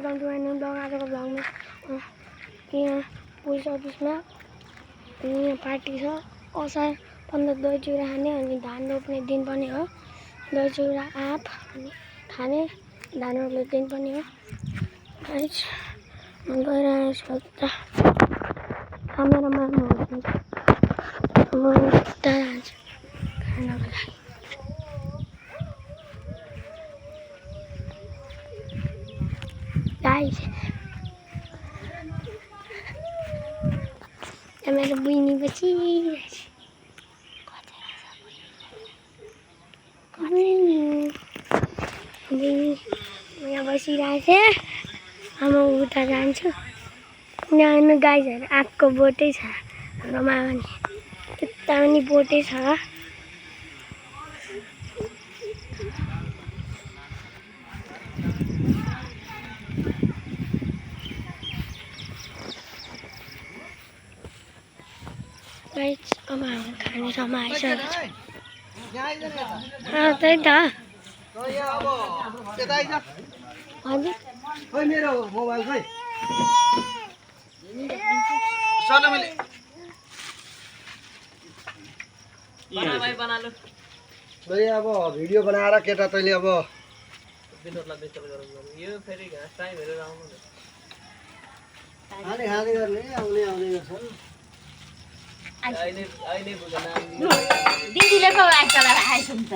Welcome to my new blog. आजको ब्लगमा यहाँ police अफिसमा यहाँ पार्टी छ। असार 15 दही चिउरा खाने अनि धान रोप्ने दिन पनि हो। दही चिउरा आँप खाने धान रोप्ने दिन पनि हो। गाइस म गइरहेको छु उता क्यामेरामा म उता जान्छु खानको लागि। Guys, मेरो बुइनी यहाँ बसिरहेको थिएँ। म उता जान्छु। यहाँ गाईहरू आँपको बोटै छ। हाम्रोमा पनि त्यता पनि बोटै छ। गाइस अब हामी खाने समय आइसकेको छ। त्यही त हजुर खोइ मेरो मोबाइल खोइ अब भिडियो बनाएर केटा तैँले अब खाने खाने गर्ने आउने आउने गर्छन्। दिदीले पो आइसकेर आएछौँ त।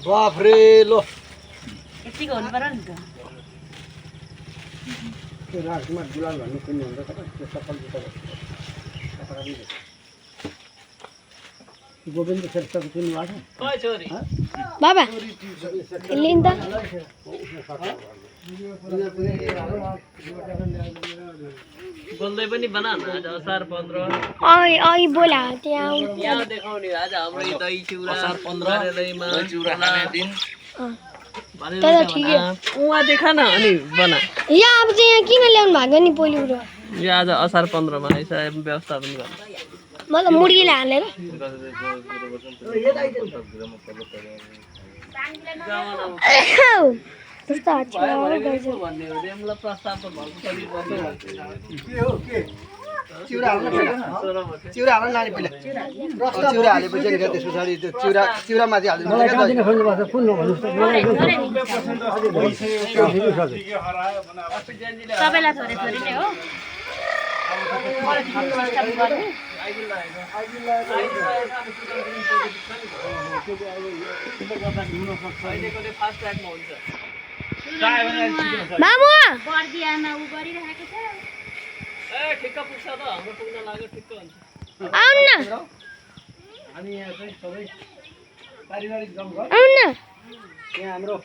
बाफ्रे लो यतिको हुनु पर्यो नि त। त्यो राजमा दुलाल भन्ने किन्नु हुन्छ त त्यो सफल जुत्ता गोविन्द श्रेष्ठको किन्नु भएको छ बाबा लिन त बोल्दै पनि बना न आज असार 15 अघि बोला त्यहाँ यहाँ देखाउने आज हाम्रो दही चिउरा असार 15 दहीमा चिउरा खाने दिन तर ठिकै उहाँ देखा न अनि बना यहाँ अब चाहिँ यहाँ किन ल्याउनु भएको नि पोली ब्रो यो आज असार 15 मा यसो व्यवस्थापन गर्नु मतलब मुर्गीले हालेर त्यस्तो भन्ने हो रेमला प्रस्ताव त भएको सबै बस्यो के हो के चिउरा हाल्नु चिउरा हाल्नु नानी पहिला चिउरा हालेपछि नि त्यस पछाडि त्यो चिउरा माथि हाल्नु मलाई गाउँदिन खोज्नु पर्छ कुन नभन्नुस् त मलाई सबैलाई थोरै थोरै नै हो। मामु बर्दियामा उ गरिरहेको छ। ए ठिक्क पुग्छ त हाम्रो पुग्न लाग्यो ठिक्क हुन्छ आउनु न हामी यहाँ चाहिँ सबै पारिवारिक गाउँ घर आउनु न यहाँ हाम्रो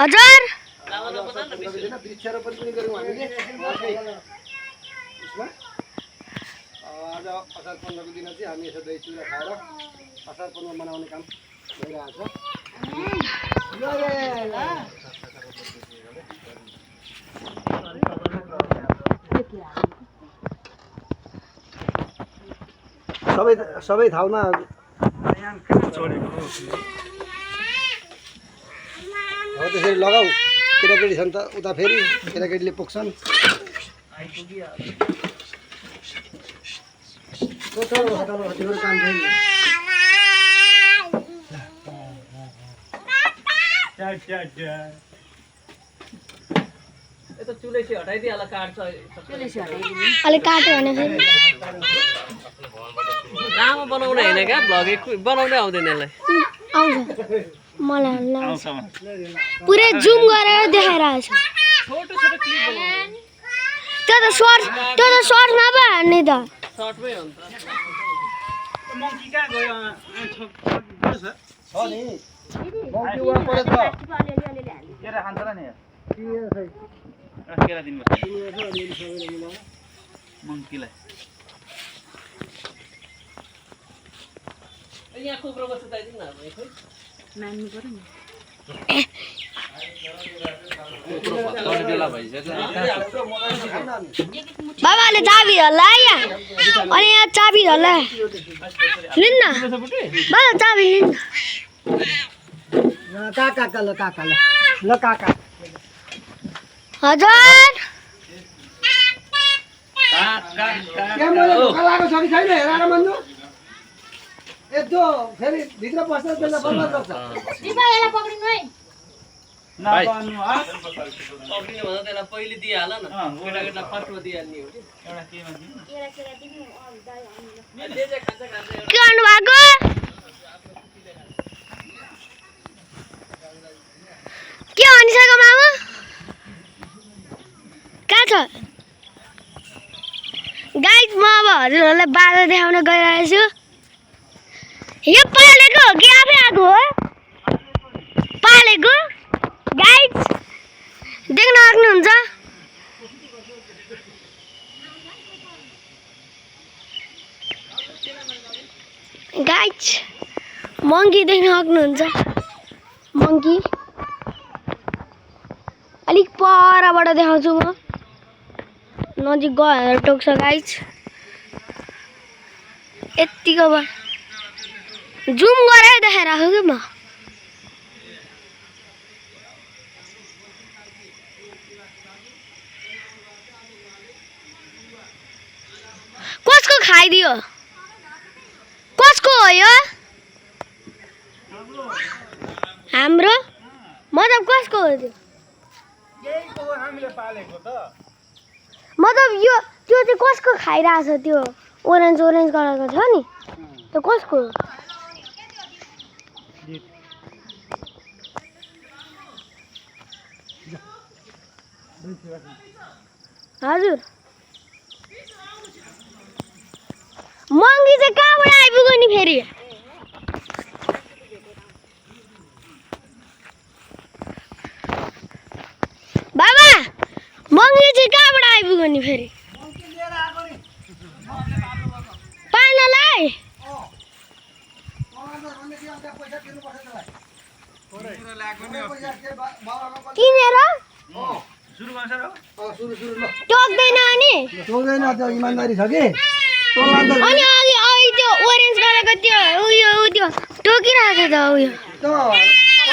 हजुर वृक्षारोपण पनि गऱ्यौँ हामीले उसमा आज असार 15 को दिन चाहिँ हामी यसो दही चिउरा खाएर असार 15 मनाउने काम भइरहेको छ। सबै थालमा हो त्यसरी लगाऊ। केटाकेटी छन् त उता फेरि केटाकेटीले पुग्छन्। तिम्रो काम छैन। यता चुलेसी हटाइदिइहाल काट्छ अलि काट्यो भने फेरि लामो बनाउने हैन क्या भ्लग बनाउनै आउँदैन यसलाई आउँछ मलाई आउँछ पुरै जुम गरेर देखाइरहेको छु। छोटो छोटो क्लिप बनाउनु त्यो त सर्टमा पो हान्ने त सर्टमै हुन्छ मङ्की कहाँ गयो छ नि मौकी उहाँ परे छ केरा खान्छ र नि केरा दिनु मङ्कीलाई यहाँ कुखुराको सुताइदिनु न खै मान्नु पर्यो नि। बाबाले चाबी हल्ला यहाँ अनि यहाँ चाबी हल्ला लिन्न बाबा चाबी लिन्न काका ल काका ल काका हजुर के मैले ढोका लगाएको छ कि छैन हेरेर भन्नु यस्तो फेरि भित्र पस्दा त्यसलाई बर्बाद गर्छ दिपालाई पक्रिनु है नपाउनु हो पक्रिनु भन्दा त्यसलाई पहिले दिइहाल न केटाकेटीलाई फर्स्टमा दिइहाल्ने हो कि एउटा केमा दिनु के गर्नु भएको के भनिसक्यो मामा कहाँ छ गाइस म अब हजुरहरूलाई बाजा देखाउन गइरहेको छु यो पालेको हो कि आफै आएको हो पालेको गाइस देख्न सक्नुहुन्छ गाइस मङ्की देख्न सक्नुहुन्छ मङ्की अलिक परबाट देखाउँछु म नजिक गएर टोक्छ गाइस यतिको जुम गरेर देखाइराखेको कि म कसको खाइदियो कसको हो यो हाम्रो मतलब कसको हो त्यो यहीको हो हामीले पालेको त मतलब यो त्यो चाहिँ कसको खाइरहेछ त्यो ओरेन्ज कलरको छ नि त्यो कसको हो हजुर मङ्गी चाहिँ कहाँबाट आइपुग्यो नि फेरि बाबा मङ्गी चाहिँ कहाँबाट आइपुग्यो नि फेरि पाल्नलाई किनेर सुरु गर्छ र सुरु ल टोक्दैन अनि टोक्दैन त्यो इमानदारी छ कि तँलाई अनि अघि अघि त्यो ओरेन्ज कलरको त्यो उयो त्यो टोकिरहेको छ त उयो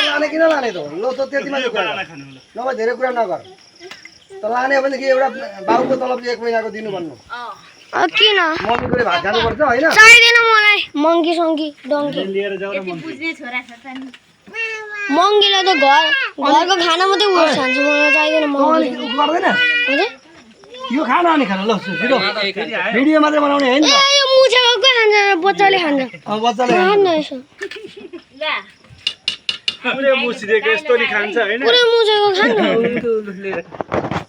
लाने किन लाने त ल त त्यति मात्रै कुरा गर। नभए धेरै कुरा नगर त लाने हो भनेदेखि एउटा बाबुको तलब 1 महिनाको दिनु भन्नु किन मम्मीले भात खानुपर्छ होइन चाहिँदैन मलाई मङ्की सङ्की डङ्की लिएर जाऊ र यति बुझ्ने छोरा छ नि मङ्गीले त घरको खाना मात्रै उयो खान्छ मलाई चाहिँदैन मङ्गी गर्दैन हजुर यो खाना अनि खाना ल छिटो भिडियो मात्रै बनाउने होइन ए यो मुछेको को खान्छ बच्चाले खान्छ बच्चाले खान्न यसो ल्या पुरै मुछिदिएको यस्तो नि खान्छ होइन पुरै मुछेको खान्छ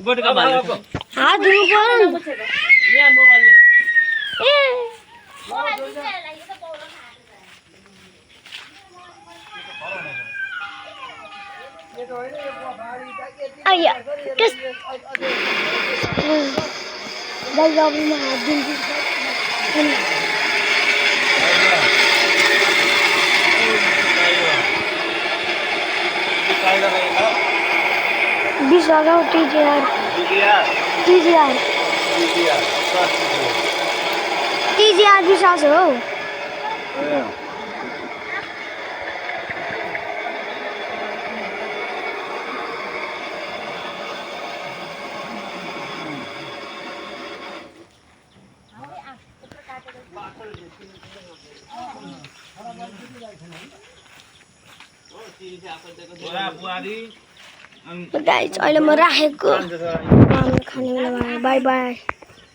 बटुका भाल्नु हात धुनु पर्यो नि यहाँ मोबाइलले ए आइया त्यस गाइस अब म हात दिन्छु अनि बीस लगाऊ टीजीआर विश्वास हो गाइस अहिले म राखेको खाने बेला बाई बाई